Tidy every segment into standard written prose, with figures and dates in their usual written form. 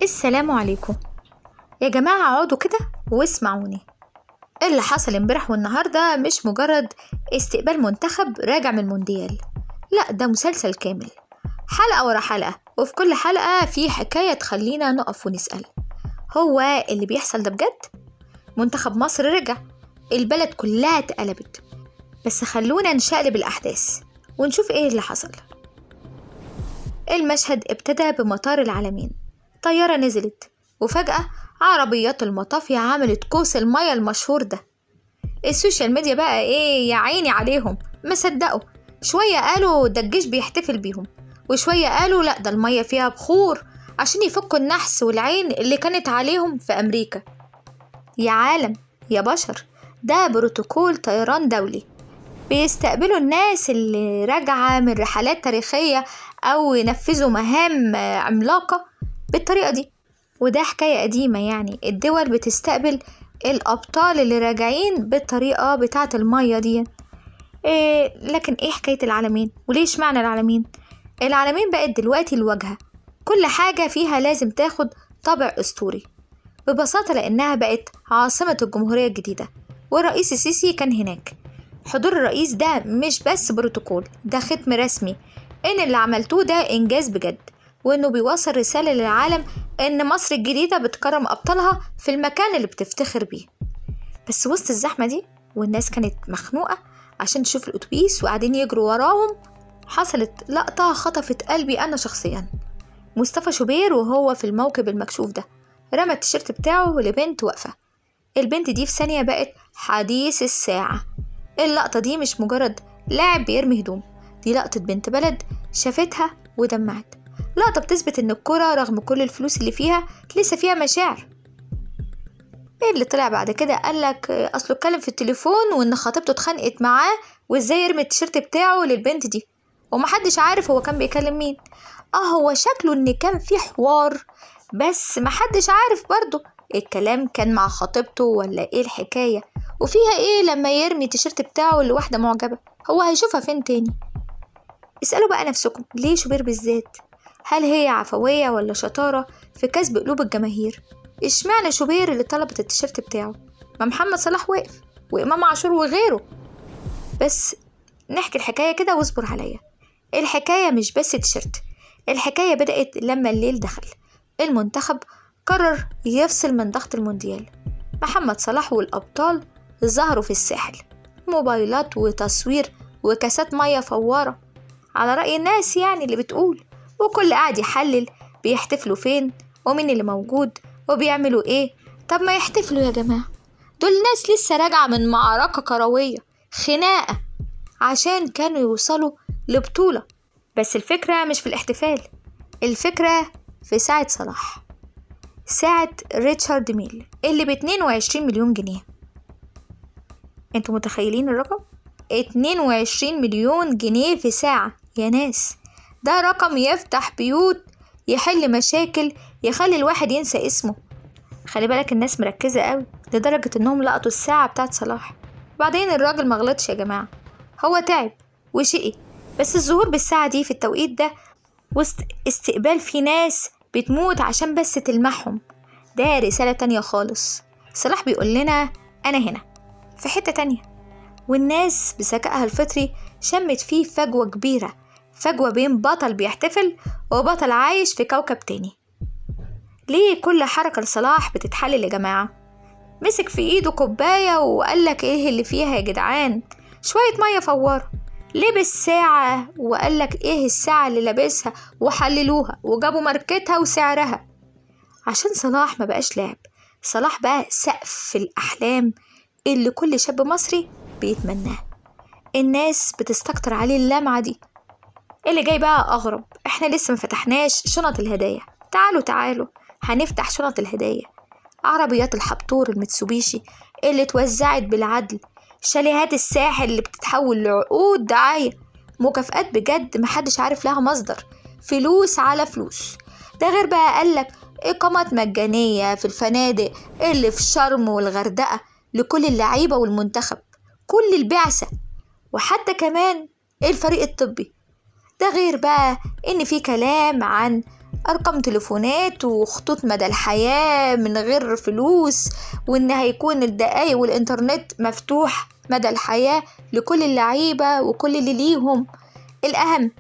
السلام عليكم يا جماعة، اقعدوا كده واسمعوني. اللي حصل امبارح والنهاردة مش مجرد استقبال منتخب راجع من المونديال، لا ده مسلسل كامل، حلقة ورا حلقة، وفي كل حلقة في حكاية تخلينا نقف ونسأل هو اللي بيحصل ده بجد؟ منتخب مصر رجع، البلد كلها اتقلبت، بس خلونا نشقلب الأحداث ونشوف ايه اللي حصل. المشهد ابتدى بمطار العالمين، طيارة نزلت وفجأة عربيات المطافية عملت قوس المية المشهور ده. السوشيال ميديا بقى ايه يا عيني عليهم، ما صدقوا، شوية قالوا ده الجيش بيحتفل بيهم، وشوية قالوا لا ده المية فيها بخور عشان يفكوا النحس والعين اللي كانت عليهم في أمريكا. يا عالم يا بشر، ده بروتوكول طيران دولي، بيستقبلوا الناس اللي راجعة من رحلات تاريخية أو ينفذوا مهام عملاقة بالطريقة دي. وده حكاية قديمة، يعني الدول بتستقبل الأبطال اللي راجعين بالطريقة بتاعة المية دي. لكن ايه حكاية العالمين؟ وليش معنى العالمين؟ العالمين بقت دلوقتي الواجهة، كل حاجة فيها لازم تاخد طابع أسطوري، ببساطة لأنها بقت عاصمة الجمهورية الجديدة، والرئيس السيسي كان هناك. حضور الرئيس ده مش بس بروتوكول، ده ختم رسمي إن اللي عملتوه ده إنجاز بجد، وإنه بيوصل رسالة للعالم إن مصر الجديدة بتكرم أبطالها في المكان اللي بتفتخر بيه. بس وسط الزحمة دي والناس كانت مخنوقة عشان تشوف الأتوبيس وقاعدين يجروا وراهم، حصلت لقطة خطفت قلبي أنا شخصيا. مصطفى شوبير وهو في الموكب المكشوف ده رمى التيشيرت بتاعه لبنت واقفة، البنت دي في ثانية بقت حديث الساعة. اللقطة دي مش مجرد لاعب بيرمي هدوم، دي لقطة بنت بلد شافتها ودمعت، لقطة بتثبت ان الكرة رغم كل الفلوس اللي فيها لسه فيها مشاعر. ايه اللي طلع بعد كده؟ قالك اصله اتكلم في التليفون وان خطيبته اتخانقت معاه وازاي يرمي التيشيرت بتاعه للبنت دي، ومحدش عارف هو كان بيكلم مين. هو شكله ان كان في حوار، بس محدش عارف برضو الكلام كان مع خطيبته ولا ايه الحكاية، وفيها ايه لما يرمي التيشيرت بتاعه لواحدة معجبة، هو هيشوفها فين تاني؟ اسألوا بقى نفسكم، ليه شوبير بالذات؟ هل هي عفوية ولا شطارة في كسب قلوب الجماهير؟ اشمعنى شوبير اللي طلبت التيشيرت بتاعه؟ ما محمد صلاح وقف وإمام عاشور وغيره. بس نحكي الحكاية كده واصبر عليا. الحكاية مش بس تيشيرت، الحكاية بدأت لما الليل دخل، المنتخب قرر يفصل من ضغط المونديال. محمد صلاح والأبطال ظهروا في الساحل، موبايلات وتصوير وكاسات مية فوارة على رأي الناس يعني اللي بتقول، وكل قاعد يحلل بيحتفلوا فين ومين اللي موجود وبيعملوا ايه. طب ما يحتفلوا يا جماعة، دول ناس لسه راجعة من معركة كروية، خناقة عشان كانوا يوصلوا لبطولة. بس الفكرة مش في الاحتفال، الفكرة في ساعة صلاح، ساعة ريتشارد ميل اللي ب22 مليون جنيه. انتوا متخيلين الرقم؟ 22 مليون جنيه في ساعة يا ناس، ده رقم يفتح بيوت، يحل مشاكل، يخلي الواحد ينسى اسمه. خلي بالك الناس مركزة قوي لدرجة انهم لقطوا الساعة بتاعت صلاح. بعدين الراجل مغلطش يا جماعة، هو تعب وشقي، بس الظهور بالساعة دي في التوقيت ده وسط استقبال في ناس بتموت عشان بس تلمحهم، ده رسالة تانية خالص. صلاح بيقول لنا أنا هنا في حتة تانية، والناس بذكائها الفطري شمت فيه فجوة كبيرة، فجوة بين بطل بيحتفل وبطل عايش في كوكب تاني. ليه كل حركة لصلاح بتتحلل يا جماعة؟ مسك في ايده كوباية وقالك ايه اللي فيها يا جدعان؟ شوية مية فوار. لبس ساعة وقالك ايه الساعة اللي لابسها، وحللوها وجابوا ماركتها وسعرها. عشان صلاح ما بقاش لاعب، صلاح بقى سقف الأحلام اللي كل شاب مصري بيتمناه. الناس بتستكتر عليه اللمعة دي. اللي جاي بقى أغرب، احنا لسه ما فتحناش شنط الهدايا، تعالوا هنفتح شنط الهدايا. عربيات الحبطور المتسوبيشي اللي اتوزعت بالعدل، شاليهات الساحل اللي بتتحول لعقود دعاية، مكافآت بجد محدش عارف لها مصدر، فلوس على فلوس. ده غير بقى قالك إقامات مجانية في الفنادق اللي في شرم والغردقة لكل اللعيبة والمنتخب، كل البعثة، وحتى كمان الفريق الطبي. ده غير بقى إن في كلام عن أرقام تليفونات وخطوط مدى الحياة من غير فلوس، وإن هيكون الدقايق والإنترنت مفتوح مدى الحياة لكل اللعيبة وكل اللي ليهم. الأهم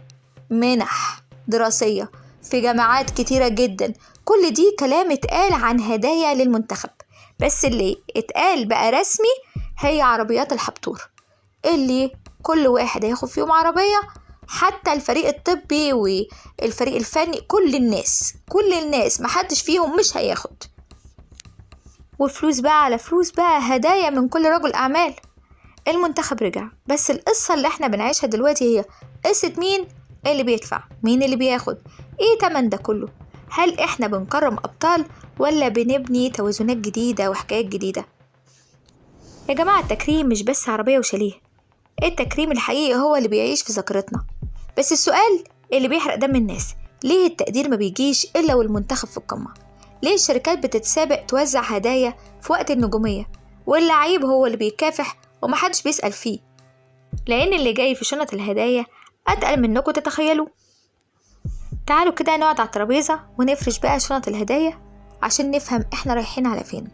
منح دراسية في جامعات كتيرة جدا. كل دي كلام اتقال عن هدايا للمنتخب، بس اللي اتقال بقى رسمي هي عربيات الحبتور، اللي كل واحد هياخد فيهم عربية، حتى الفريق الطبي والفريق الفني، كل الناس محدش فيهم مش هياخد. وفلوس بقى على فلوس بقى، هدايا من كل رجل أعمال. المنتخب رجع، بس القصة اللي احنا بنعيشها دلوقتي هي قصة مين اللي بيدفع، مين اللي بياخد، ايه تمن ده كله. هل احنا بنكرم أبطال ولا بنبني توازنات جديدة وحكايات جديدة؟ يا جماعة التكريم مش بس عربية وشاليه، التكريم الحقيقي هو اللي بيعيش في ذاكرتنا. بس السؤال اللي بيحرق دم الناس، ليه التقدير ما بيجيش إلا والمنتخب في القمة؟ ليه الشركات بتتسابق توزع هدايا في وقت النجومية واللعيب هو اللي بيكافح ومحدش بيسأل فيه؟ لأن اللي جاي في شنط الهدايا أتقل منكم تتخيلوا. تعالوا كده نقعد على الترابيزة ونفرش بقى شنط الهدايا عشان نفهم احنا رايحين على فين.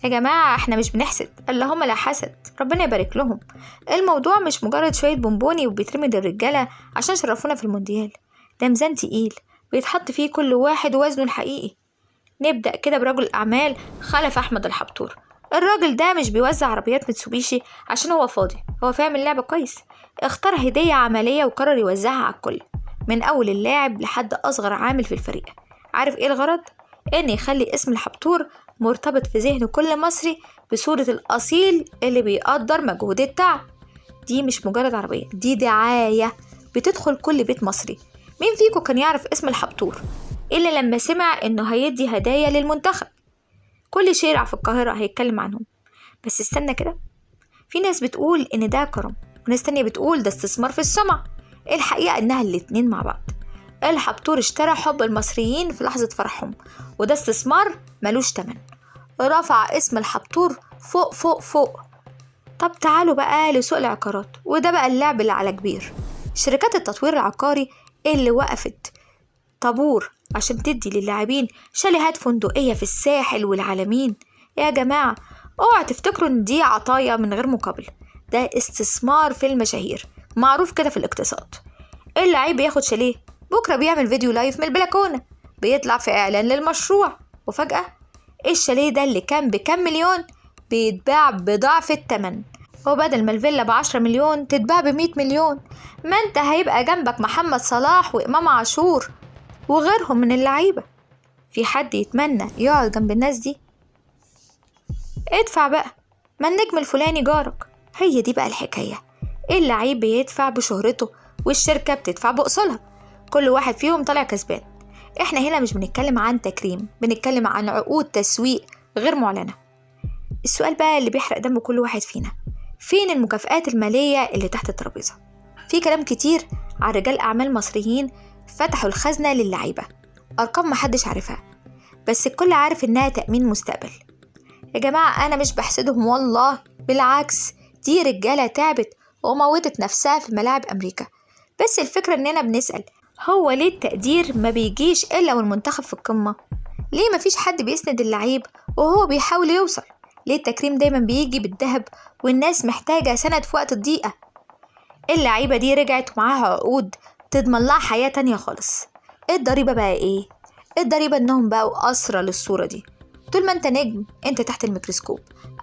يا جماعة احنا مش بنحسد، اللهم لا حسد، ربنا يبارك لهم. الموضوع مش مجرد شوية بونبوني وبيترمي للرجالة عشان شرفونا في المونديال، ده ميزان تقيل بيتحط فيه كل واحد وزنه الحقيقي. نبدأ كده برجل أعمال خلف أحمد الحبتور. الراجل ده مش بيوزع عربيات متسوبيشي عشان هو فاضي، هو فاهم اللعبة كويس. اختار هدية عملية وقرر يوزعها على الكل، من أول اللاعب لحد أصغر عامل في الفريق. عارف إيه الغرض؟ إن يخلي اسم الحبتور مرتبط في ذهن كل مصري بصورة الأصيل اللي بيقدر مجهود التعب. دي مش مجرد عربية، دي دعاية بتدخل كل بيت مصري. مين فيكم كان يعرف اسم الحبتور إلا لما سمع إنه هيدي هدايا للمنتخب؟ كل شارع في القاهرة هيتكلم عنهم. بس استنى كده، في ناس بتقول إن ده كرم، وناس تانية بتقول ده استثمار في السمعة. الحقيقة إنها الاتنين مع بعض. الحبتور اشترى حب المصريين في لحظة فرحهم، وده استثمار ملوش تمن، رفع اسم الحبتور فوق فوق فوق. طب تعالوا بقى لسوق العقارات، وده بقى اللعب اللي على كبير. شركات التطوير العقاري اللي وقفت طابور عشان تدي للاعبين شاليهات فندقية في الساحل والعلمين. يا جماعة اوعى تفتكروا ان دي عطايا من غير مقابل، ده استثمار في المشاهير، معروف كده في الاقتصاد. اللعيب بياخد شاليه، بكرة بيعمل فيديو لايف من البلكونة، بيطلع في اعلان للمشروع، وفجأة الشاليه ده اللي كان بكام مليون بيتباع بضعف التمن، وبدل ما الفيلا ب10 مليون تتباع ب100 مليون. ما انت هيبقى جنبك محمد صلاح وإمام عاشور وغيرهم من اللعيبة. في حد يتمنى يقعد جنب الناس دي؟ ادفع بقى، ما النجم الفلاني جارك. هي دي بقى الحكاية، اللعيب بيدفع بشهرته والشركة بتدفع بأصولها، كل واحد فيهم طالع كسبان. احنا هنا مش بنتكلم عن تكريم، بنتكلم عن عقود تسويق غير معلنة. السؤال بقى اللي بيحرق دم كل واحد فينا، فين المكافآت المالية اللي تحت الترابيزة؟ في كلام كتير عن رجال أعمال مصريين فتحوا الخزنة للعيبة، أرقام محدش عارفها، بس الكل عارف إنها تأمين مستقبل. يا جماعة أنا مش بحسدهم والله، بالعكس، دي رجالة تعبت وموتت نفسها في ملاعب أمريكا. بس الفكرة إننا بنسأل، هو ليه التقدير ما بيجيش إلا والمنتخب في القمة؟ ليه مفيش حد بيسند اللعيب وهو بيحاول يوصل؟ ليه التكريم دايما بيجي بالذهب والناس محتاجة سند في وقت الضيقة؟ اللعيبة دي رجعت معاها عقود تضمن لها حياة تانية خالص. الضريبة بقى ايه؟ الضريبة انهم بقوا أسرى للصورة دي. طول ما انت نجم انت تحت الميكروسكوب،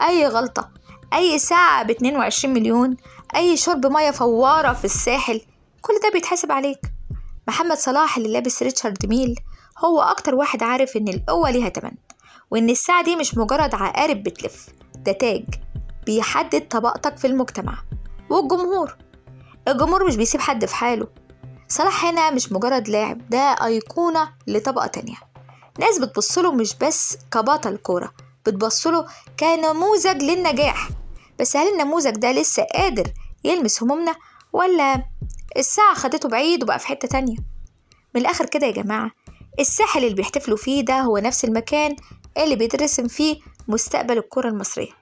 اي غلطة، اي ساعة ب22 مليون، اي شرب مية فوارة في الساحل، كل ده بيتحاسب عليك. محمد صلاح اللي لابس ريتشارد ميل هو اكتر واحد عارف ان القوة ليها تمن، وان الساعة دي مش مجرد عقارب بتلف، ده تاج بيحدد طبقتك في المجتمع. الجمهور مش بيسيب حد في حاله. صلاح هنا مش مجرد لاعب، ده أيقونة لطبقة تانية. ناس بتبصله مش بس كبطل كورة، بتبصله كنموذج للنجاح. بس هل النموذج ده لسه قادر يلمس همومنا، ولا الساعة خدته بعيد وبقى في حتة تانية؟ من الآخر كده يا جماعة، الساحل اللي بيحتفلوا فيه ده هو نفس المكان اللي بيترسم فيه مستقبل الكرة المصرية.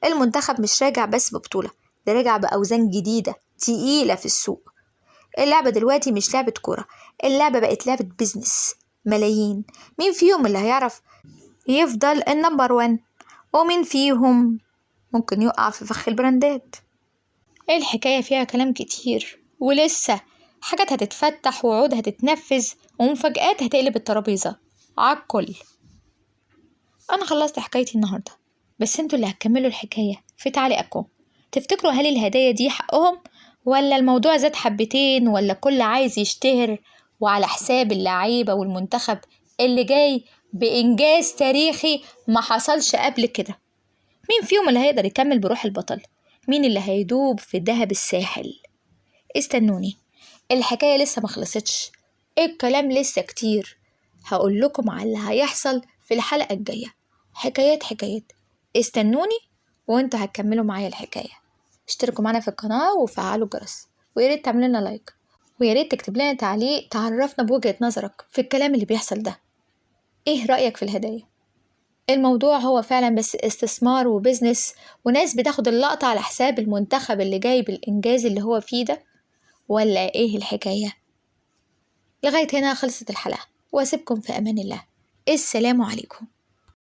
المنتخب مش راجع بس ببطولة، ده راجع بأوزان جديدة تقيلة في السوق. اللعبة دلوقتي مش لعبة كورة، اللعبة بقت لعبة بيزنس، ملايين. مين فيهم اللي هيعرف يفضل النمبر 1؟ ومين فيهم ممكن يقع في فخ البراندات؟ الحكاية فيها كلام كتير، ولسه حاجات هتتفتح ووعود هتتنفذ ومفاجآت هتقلب الترابيزة عالكل. أنا خلصت حكايتي النهاردة، بس انتوا اللي هتكملوا الحكاية في تعليقكم. تفتكروا هل الهدايا دي حقهم، ولا الموضوع زاد حبتين، ولا كل عايز يشتهر وعلى حساب اللعيبة والمنتخب اللي جاي بإنجاز تاريخي ما حصلش قبل كده؟ مين فيهم اللي هيقدر يكمل بروح البطل؟ مين اللي هيدوب في دهب الساحل؟ استنوني، الحكاية لسه ما خلصتش، الكلام لسه كتير. هقول لكم على اللي هيحصل في الحلقة الجاية. حكايات. استنوني وانتوا هتكملوا معايا الحكاية. اشتركوا معنا في القناة وفعلوا الجرس، وياريت تعملوا لنا لايك، وياريت تكتب لنا تعليق تعرفنا بوجهة نظرك في الكلام اللي بيحصل ده. ايه رأيك في الهدايا؟ الموضوع هو فعلا بس استثمار وبزنس، وناس بتاخد اللقطة على حساب المنتخب اللي جاي بالإنجاز اللي هو فيه ده، ولا ايه الحكاية؟ لغاية هنا خلصت الحلقة، واسيبكم في أمان الله. السلام عليكم.